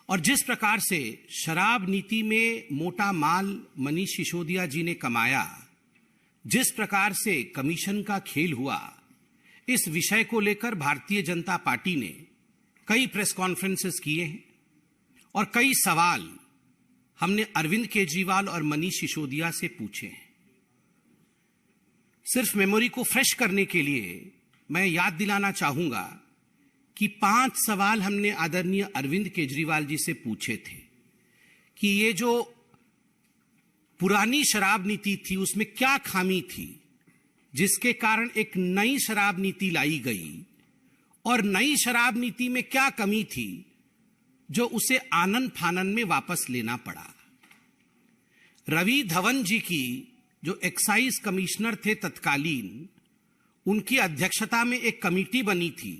और जिस प्रकार से शराब नीति में मोटा माल मनीष सिसोदिया जी ने कमाया, जिस प्रकार से कमीशन का खेल हुआ, इस विषय को लेकर भारतीय जनता पार्टी ने कई प्रेस कॉन्फ्रेंसेस किए हैं और कई सवाल हमने अरविंद केजरीवाल और मनीष सिसोदिया से पूछे हैं। सिर्फ मेमोरी को फ्रेश करने के लिए मैं याद दिलाना चाहूंगा कि 5 सवाल हमने आदरणीय अरविंद केजरीवाल जी से पूछे थे कि ये जो पुरानी शराब नीति थी उसमें क्या खामी थी जिसके कारण एक नई शराब नीति लाई गई, और नई शराब नीति में क्या कमी थी जो उसे आनन फानन में वापस लेना पड़ा। रवि धवन जी की जो एक्साइज कमिश्नर थे तत्कालीन, उनकी अध्यक्षता में एक कमेटी बनी थी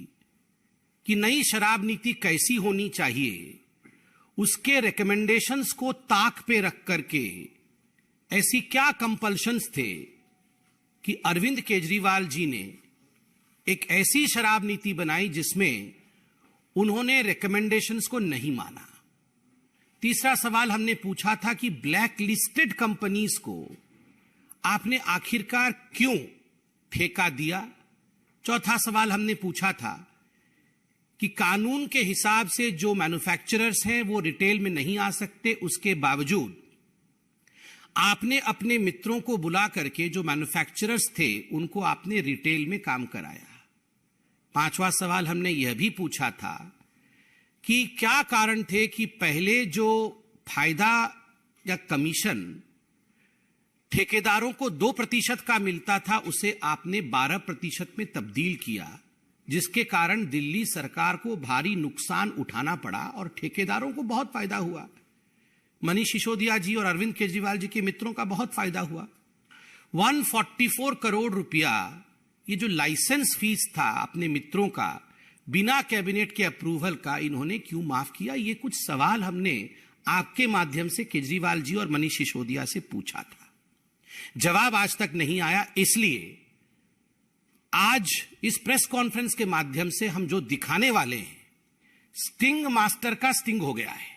कि नई शराब नीति कैसी होनी चाहिए, उसके रिकमेंडेशंस को ताक पे रख करके ऐसी क्या कंपल्शंस थे कि अरविंद केजरीवाल जी ने एक ऐसी शराब नीति बनाई जिसमें उन्होंने रिकमेंडेशंस को नहीं माना। तीसरा सवाल हमने पूछा था कि ब्लैक लिस्टेड कंपनीज को आपने आखिरकार क्यों ठेका दिया। चौथा सवाल हमने पूछा था कि कानून के हिसाब से जो मैन्युफैक्चरर्स हैं वो रिटेल में नहीं आ सकते, उसके बावजूद आपने अपने मित्रों को बुला करके जो मैन्युफैक्चरर्स थे उनको आपने रिटेल में काम कराया। पांचवा सवाल हमने यह भी पूछा था कि क्या कारण थे कि पहले जो फायदा या कमीशन ठेकेदारों को 2% का मिलता था उसे आपने 12% में तब्दील किया, जिसके कारण दिल्ली सरकार को भारी नुकसान उठाना पड़ा और ठेकेदारों को बहुत फायदा हुआ। मनीष सिसोदिया जी और अरविंद केजरीवाल जी के मित्रों का बहुत फायदा हुआ। 144 करोड़ रुपया ये जो लाइसेंस फीस था अपने मित्रों का बिना कैबिनेट के अप्रूवल का, इन्होंने क्यों माफ किया। ये कुछ सवाल हमने आपके माध्यम से केजरीवाल जी और मनीष सिसोदिया से पूछा था, जवाब आज तक नहीं आया। इसलिए आज इस प्रेस कॉन्फ्रेंस के माध्यम से हम जो दिखाने वाले हैं, स्टिंग मास्टर का स्टिंग हो गया है।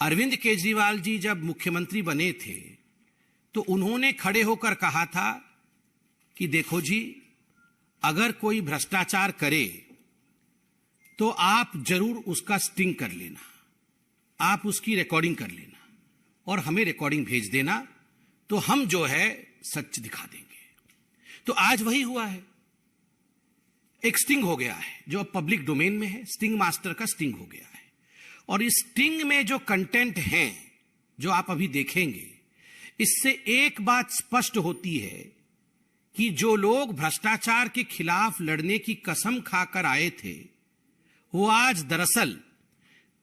अरविंद केजरीवाल जी जब मुख्यमंत्री बने थे तो उन्होंने खड़े होकर कहा था कि देखो जी, अगर कोई भ्रष्टाचार करे तो आप जरूर उसका स्टिंग कर लेना, आप उसकी रिकॉर्डिंग कर लेना और हमें रिकॉर्डिंग भेज देना, तो हम जो है सच दिखा देंगे। तो आज वही हुआ है, एक स्टिंग हो गया है जो अब पब्लिक डोमेन में है। स्टिंग मास्टर का स्टिंग हो गया है और इस स्टिंग में जो कंटेंट है जो आप अभी देखेंगे, इससे एक बात स्पष्ट होती है कि जो लोग भ्रष्टाचार के खिलाफ लड़ने की कसम खाकर आए थे वो आज दरअसल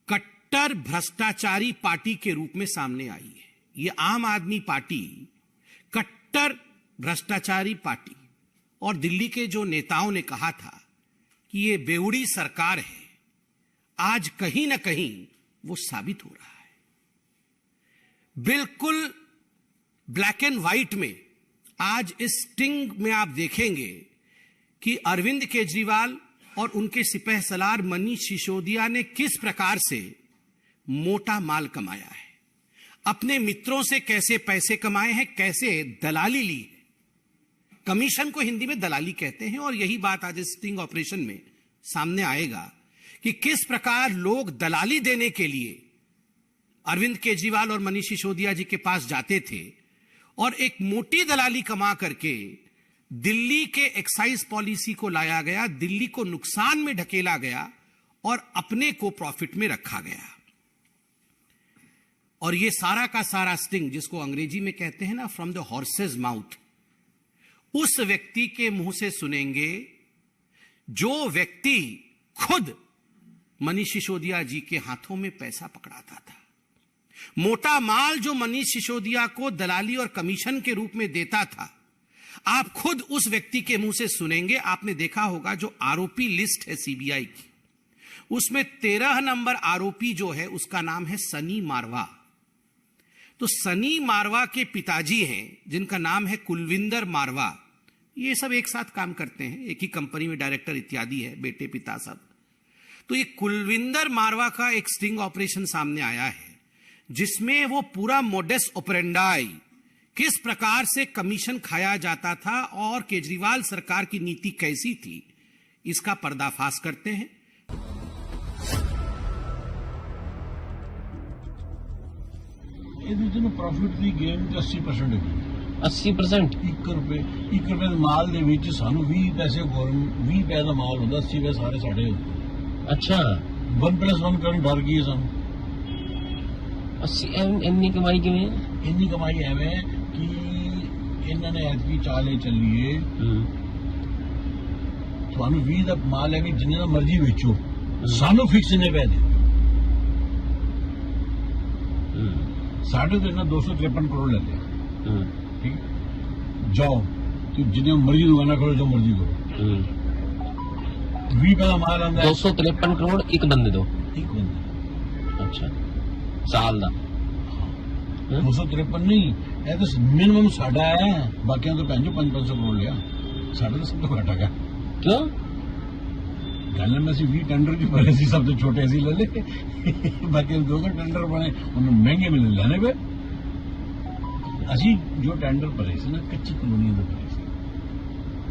कट्टर भ्रष्टाचारी पार्टी के रूप में सामने आई है। ये आम आदमी पार्टी कट्टर भ्रष्टाचारी पार्टी, और दिल्ली के जो नेताओं ने कहा था कि ये बेउड़ी सरकार है, आज कहीं ना कहीं वो साबित हो रहा है। बिल्कुल ब्लैक एंड व्हाइट में आज इस स्टिंग में आप देखेंगे कि अरविंद केजरीवाल और उनके सिपहसालार मनीष सिसोदिया ने किस प्रकार से मोटा माल कमाया है, अपने मित्रों से कैसे पैसे कमाए हैं, कैसे दलाली ली। कमीशन को हिंदी में दलाली कहते हैं और यही बात आज स्टिंग ऑपरेशन में सामने आएगा कि किस प्रकार लोग दलाली देने के लिए अरविंद केजरीवाल और मनीष सिसोदिया जी के पास जाते थे और एक मोटी दलाली कमा करके दिल्ली के एक्साइज पॉलिसी को लाया गया, दिल्ली को नुकसान में ढकेला गया और अपने को प्रॉफिट में रखा गया। और ये सारा का सारा स्टिंग, जिसको अंग्रेजी में कहते हैं ना फ्रॉम द हॉर्सेज माउथ, उस व्यक्ति के मुंह से सुनेंगे जो व्यक्ति खुद मनीष सिसोदिया जी के हाथों में पैसा पकड़ाता था। मोटा माल जो मनीष सिसोदिया को दलाली और कमीशन के रूप में देता था, आप खुद उस व्यक्ति के मुंह से सुनेंगे। आपने देखा होगा जो आरोपी लिस्ट है सीबीआई की, उसमें 13 नंबर आरोपी जो है उसका नाम है सनी मारवा। तो सनी मारवा के पिताजी हैं जिनका नाम है कुलविंदर मारवा, ये सब एक साथ काम करते हैं, एक ही कंपनी में डायरेक्टर इत्यादि है, बेटे पिता सब। तो ये कुलविंदर मारवा का एक स्टिंग ऑपरेशन सामने आया है, जिसमें वो पूरा मोडस ऑपरेंडाई, किस प्रकार से कमीशन खाया जाता था और केजरीवाल सरकार की नीति कैसी थी, इसका पर्दाफाश करते हैं। प्रॉफिट की गेम 80% है। 80% 1 रुपए ਦੇ ਮਾਲ ਦੇ ਵਿੱਚ ਸਾਨੂੰ 20 ਪੈਸੇ 20 ਪੈਸੇ ਦਾ ਮਾਲ ਹੁੰਦਾ, 80 ਪੈਸੇ ਸਾਰੇ ਸਾਡੇ ਹੁੰਦੇ। अच्छा 1+1 ਕਰਨ ਡਰ ਗਈ ਸਾਨੂੰ। 80 ਇੰਨੀ ਕਮਾਈ ਕਿਵੇਂ? ਇੰਨੀ ਕਮਾਈ ਐਵੇਂ ਕਿ ਇਹਨਾਂ ਨੇ ਐਤਕੀ ਚਾਲੇ ਚੱਲੀਏ, ਤੁਹਾਨੂੰ 20 ਦਾ ਮਾਲ ਹੈ ਕਿ ਜਿੰਨੇ ਦਾ ਮਰਜ਼ੀ ਵੇਚੋ, ਸਾਨੂੰ ਫਿਕਸ ਨੇ ਪੈ ਦੇ। ਸਾਡੇ ਤੋਂ ਇਹਨਾਂ 253 ਕਰੋੜ ਲੈ ਲਿਆ। ठीक जाओ तो जिन्हें मर्जी दुकाना करो, जो मर्जी करो। 20 का माल आंदा 253 करोड़ एक बंदे दो। एक बंदे। अच्छा साल दा 253 नहीं, ये तो मिनिमम साडा है। बाकियों तो भैन जो 500 करोड़ लिया, साडा तो सब तो घटा गया। क्यों? गल में 20 टेंडर की बने सी, सब तो छोटे सी ले ले। बाकी 200 टेंडर बने, उन्हें महंगे मिले लेने पे। ਅਸੀਂ ਜੋ ਟੈਂਡਰ ਭਰੇ ਸੀ ਨਾ, ਕੱਚੀ ਕਲੋਨੀਆਂ ਦੇ ਭਰੇ ਸੀ,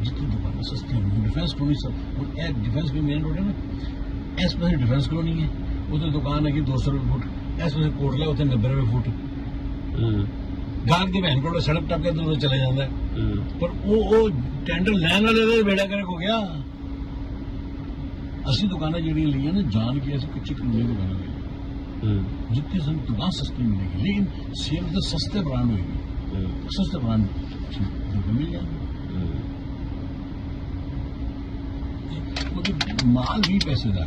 ਜਿੱਥੇ ਦੁਕਾਨਾਂ ਸਸਤੀਆਂ ਹੋਣ। ਡਿਫੈਂਸ ਕਲੋਨੀ ਸਭ, ਹੁਣ ਇਹ ਡਿਫੈਂਸ ਕਲੋਨੀ ਮੇਨ ਰੋਡ ਹੈ ਨਾ, ਇਸ ਪਾਸੇ ਡਿਫੈਂਸ ਕਲੋਨੀ ਹੈ, ਉੱਥੇ ਦੁਕਾਨ ਹੈਗੀ 200 ਰੁਪਏ ਫੁੱਟ। ਇਸ ਪਾਸੇ ਕੋਟਲਾ, ਉੱਥੇ 90 ਰੁਪਏ ਫੁੱਟ। ਗਾਹਕ ਦੀ ਭੈਣ ਕੋਲ ਸੜਕ ਟੱਪ ਕੇ ਦੂਰ ਚਲੇ ਜਾਂਦਾ। ਪਰ ਉਹ ਟੈਂਡਰ ਲੈਣ ਵਾਲੇ ਦਾ ਬੇੜਾ ਕਰਕ ਹੋ ਗਿਆ। ਅਸੀਂ ਦੁਕਾਨਾਂ ਜਿਹੜੀਆਂ ਲਈਆਂ ਨਾ, ਜਾਣ ਕੇ ਅਸੀਂ ਕੱਚੀ ਕਲੋਨੀ ਦੁਕਾਨਾਂ ਲਈਆਂ, जितनी ਸਾਨੂੰ दुकान सस्ती मिलेगी, लेकिन सेल तो सस्ते ब्रांड होगी। सस्ते ब्रांड मिल जाएंगे, माल भी पैसे का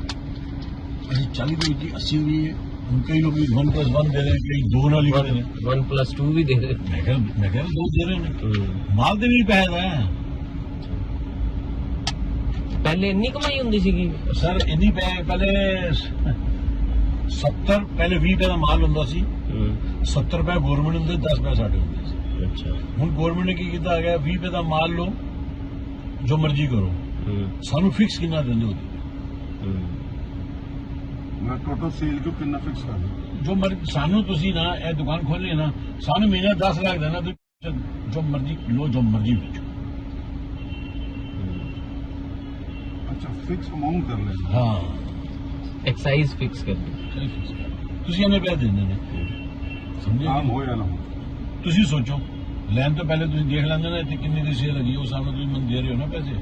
40 रुपये 80 भी है। कई लोग 1+1 दे रहे हैं, कई 2 नाल ही दे रहे हैं, 1+2 भी दे रहे। मैं कह रहा 2 दे रहे हैं। माल तो भी पैसे का है। पहले इन्नी कमाई होंदी सीगी सर, इन्नी पहले 70 पहले 20 रुपए का माल होंदा सी, 70 रुपए गवर्नमेंट ਹੁੰਦੇ, 10 रुपए ਸਾਡੇ ਹੁੰਦੇ ਸੀ। अच्छा ਹੁਣ ਗवर्नमेंट ਨੇ ਕੀ ਕੀਤਾ ਆ ਗਿਆ, 20 रुपए ਦਾ ਮਾਲ ਲਓ, ਜੋ ਮਰਜ਼ੀ ਕਰੋ, ਸਾਨੂੰ ਫਿਕਸ ਕਿੰਨਾ ਦਿੰਦੇ ਹੋ। ਮੈਂ ਟੋਟਲ ਸੇਲ ਜੋ ਕਿੰਨਾ ਫਿਕਸ ਕਰ ਦਿਓ, ਜੋ ਮਰਜ਼ੀ ਸਾਨੂੰ, ਤੁਸੀਂ ਨਾ ਇਹ ਦੁਕਾਨ ਖੋਲੀ ਨਾ, ਸਾਨੂੰ ਮਹੀਨਾ 10 ਲੱਖ ਦੇਣਾ, ਤੁਸੀਂ ਜੋ ਮਰਜ਼ੀ ਲੋ, ਜੋ ਮਰਜ਼ੀ ਵੇਚੋ। ਅੱਛਾ ਫਿਕਸ ਅਮਾਉਂਟ ਕਰ ਲੈਣਾ। ਹਾਂ, एक्साइज फिक्स कर दी। ਤੁਸੀਂ ਇਹਨੇ ਪੈਸੇ ਦਿੰਦੇ ਨੇ, ਸਮਝੇ? ਆਮ ਹੋ ਜਾਂ ਨਾ ਹੋ, ਤੁਸੀਂ ਸੋਚੋ, ਲੈਣ ਤੋਂ ਪਹਿਲੇ ਤੁਸੀਂ ਦੇਖ ਲੈਂਦੇ ਨਾ ਇੱਥੇ ਕਿੰਨੀ ਦੀ ਸੇਲ ਹੈਗੀ, ਉਸ ਸਾਹਮਣੇ ਤੁਸੀਂ ਮੈਨੂੰ ਦੇ ਰਹੇ ਹੋ ਨਾ ਪੈਸੇ।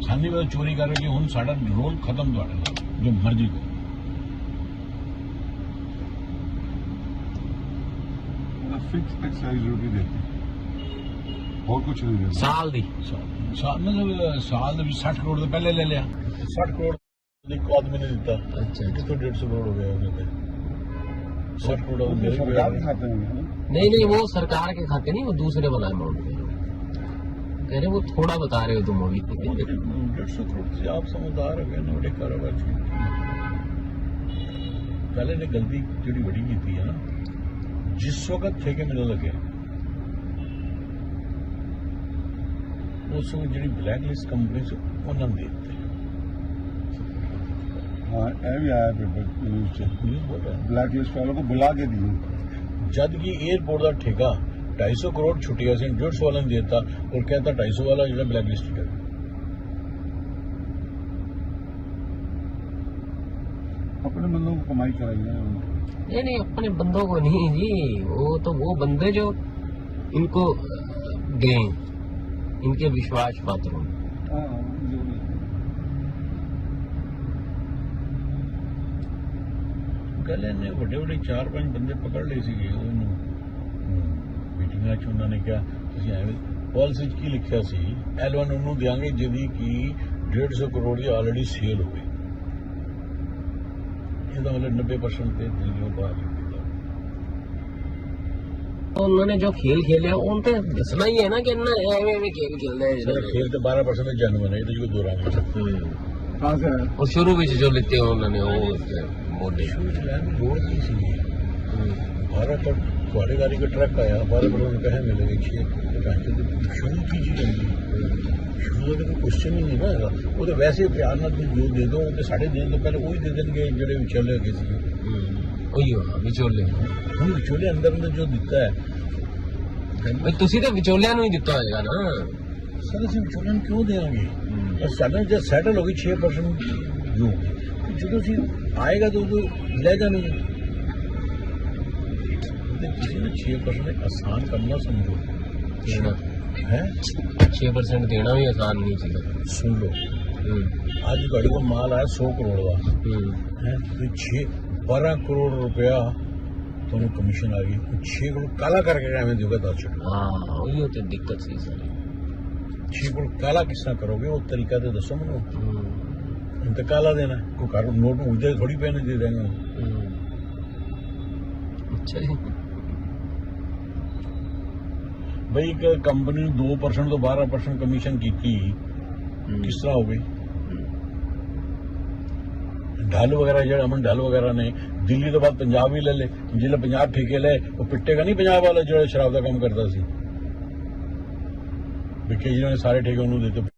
ਸਾਨੀ ਵਾਲਾ ਚੋਰੀ ਕਰ ਰਹੇ ਕਿ ਹੁਣ ਸਾਡਾ ਰੋਲ ਖਤਮ ਤੁਹਾਡੇ ਨਾਲ, ਜੋ ਮਰਜ਼ੀ ਕਰੋ। ਫਿਕਸ ਐਕਸਾਈਜ਼ ਡਿਊਟੀ ਦੇਤੀ, ਹੋਰ ਕੁਝ ਨਹੀਂ ਦੇਤਾ। साल दी ਮਤਲਬ ਸਾਲ ਦੇ ਵਿੱਚ 60 ਕਰੋੜ ਤੋਂ ਪਹਿਲੇ ਲੈ ਲਿਆ। 60 ਕਰੋੜ ਇੱਕ ਆਦਮੀ ਨੇ ਦਿੱਤਾ। अच्छा ਕਿਤੋਂ 150 ਕਰੋੜ ਹੋ ਗਿਆ ਉਹਦੇ ਤੇ। 60 ਕਰੋੜ ਮੇਰੇ ਸਰਕਾਰ ਦੇ ਖਾਤੇ में है ना। नहीं वो सरकार के खाते नहीं, वो दूसरे वाला अमाउंट कह रहे, वो थोड़ा बता रहे हो तुम अभी। 150 ਕਰੋੜ से आप समझदार हो गए ना, बड़े कारोबार ਚ। ਪਹਿਲੇ ਨੇ ਗਲਤੀ ਜਿਹੜੀ ਬੜੀ ਕੀਤੀ ਹੈ ਨਾ, ਜਿਸ ਵਕਤ ਠੇਕੇ ਮਿਲਣ ਲੱਗੇ, ਉਸ ਵਕਤ ਜਿਹੜੀ ਬਲੈਕ ਲਿਸਟ ਕੰਪਨੀ ਸੀ ਉਹਨਾਂ ਨੇ ਦਿੱਤੇ। हाँ ये भी आया पेपर न्यूज से, ब्लैक लिस्ट वालों को बुला के दिए। जद कि एयरपोर्ट का ठेका 250 करोड़ छुट्टिया से 150 वाला ने देता, और कहता 250 वाला जो ब्लैक लिस्ट है। अपने बंदों को कमाई कराई है उन्होंने। नहीं अपने बंदों को नहीं जी, वो तो वो बंदे जो इनको गए, इनके विश्वास पात्र। हाँ जो भी गले ने ਵੱਡੇ ਵੱਡੇ 4-5 ਬੰਦੇ ਪਕੜ ਲਏ ਸੀਗੇ। ਉਹਨੂੰ ਮੀਟਿੰਗਾਂ 'ਚ ਉਹਨਾਂ ਨੇ ਕਿਹਾ ਤੁਸੀਂ ਐਵੇਂ ਪਾਲਿਸੀ 'ਚ ਕੀ ਲਿਖਿਆ ਸੀ, L1 ਉਹਨੂੰ ਦਿਆਂਗੇ ਜਿਹਦੀ ਕਿ 150 ਕਰੋੜ ਦੀ ਆਲਰੇਡੀ ਸੇਲ ਹੋਵੇ। ਇਹਦਾ ਮਤਲਬ 90% ਤੇ ਦਿੱਲੀੋਂ ਬਾਹਰ ਹੀ ਕੀਤਾ। उन्होंने जो खेल खेले उन तो दसना ही है ना कि एवं खेल खेल रहे हैं। खेल तो 12% जन्म है, तो दो रंग कहाँ से है? और शुरू में जो लेते हैं उन्होंने वो मोटे लोड़ की 12 फुट थोड़े गाड़ी का ट्रक आया, 12 फुट कहे मिलेंगे 6 ਸ਼ੁਰੂ ਕੀ ਚੀਜ਼ ਹੁੰਦੀ ਸ਼ੁਰੂ ਦਾ ਕੋਈ ਕੁਐਸਚਨ ਹੀ ਨਹੀਂ ਨਾ ਹੈਗਾ ਉਹ ਤਾਂ ਵੈਸੇ ਪਿਆਰ ਨਾਲ ਤੁਸੀਂ ਜੋ ਦੇ ਦਿਓ ਤੇ ਸਾਡੇ ਦੇਣ ਤੋਂ ਪਹਿਲੇ ਉਹੀ ਦੇ ਦੇਣਗੇ ਜਿਹੜੇ ਵਿਚੋਲੇ ਹੈਗੇ ਸੀ ਉਹੀ ਹੋਣਾ ਵਿਚੋਲੇ ਹੁਣ ਵਿਚੋਲੇ ਅੰਦਰ ਜੋ ਦਿੱਤਾ ਹੈ ਬਈ ਤੁਸੀਂ ਤਾਂ ਵਿਚੋਲਿਆਂ ਨੂੰ ਹੀ ਦਿੱਤਾ ਹੋਏਗਾ ਨਾ ਸਰ ਅਸੀਂ ਵਿਚੋਲਿਆਂ ਨੂੰ ਕਿਉਂ ਦੇਵਾਂਗੇ ਪਰ ਸਾਡਾ ਜੇ ਸੈਟਲ ਹੋ ਗਈ 6% ਜੋ ਜਦੋਂ ਅਸੀਂ ਆਏਗਾ ਤਾਂ ਉਦੋਂ ਲੈ ਜਾਣਗੇ ਤੇ ਤੁਸੀਂ ਨਾ 6% ਆਸਾਨ ਕਰਨਾ ਸਮਝੋ ਦੇਣਾ ਹੈ 6% ਦੇਣਾ ਵੀ ਆਸਾਨ ਨਹੀਂ ਸੀ ਸੁਣ ਲਓ ਅੱਜ ਤੁਹਾਡੇ ਕੋਲ ਮਾਲ ਆਇਆ 100 ਕਰੋੜ ਦਾ ਹੈ ਤੇ 12 ਕਰੋੜ ਰੁਪਇਆ ਤੁਹਾਨੂੰ ਕਮਿਸ਼ਨ ਆ ਗਈ 6 ਕਰੋੜ ਕਾਲਾ ਕਰਕੇ ਐਵੇਂ ਦਿਓਗਾ ਦੱਸ ਹਾਂ ਉਹੀ ਤੇ ਦਿੱਕਤ ਸੀ ਸਾਰੀ 6 ਕਰੋੜ ਕਾਲਾ ਕਿਸ ਤਰ੍ਹਾਂ ਕਰੋਗੇ ਉਹ ਤਰੀਕਾ ਤੇ ਦੱਸੋ ਮੈਨੂੰ ਹੁਣ ਤਾਂ ਕਾਲਾ ਦੇਣਾ ਕੋਈ ਕਰ ਨੋਟ ਉਜੇ ਥੋੜੀ ਪੈਣੇ ਦੇ ਦੇਂਗੇ ਅੱਛਾ ਜੀ ਬਈ ਇੱਕ ਕੰਪਨੀ ਨੂੰ 2% ਤੋਂ 12% ਕਮਿਸ਼ਨ ਕੀਤੀ ਕਿਸ ਤਰ੍ਹਾਂ ਹੋ ਗਈ ढल वगैरह जो अमन ढल वगैरह ने दिल्ली तो बाद पंजाब ही ले ले जिले पंजाब ठेके ले वो पिट्टेगा नहीं पंजाब वाला जो शराब का काम करता सी केजरीवाल ने सारे ठेके उन्होंने देते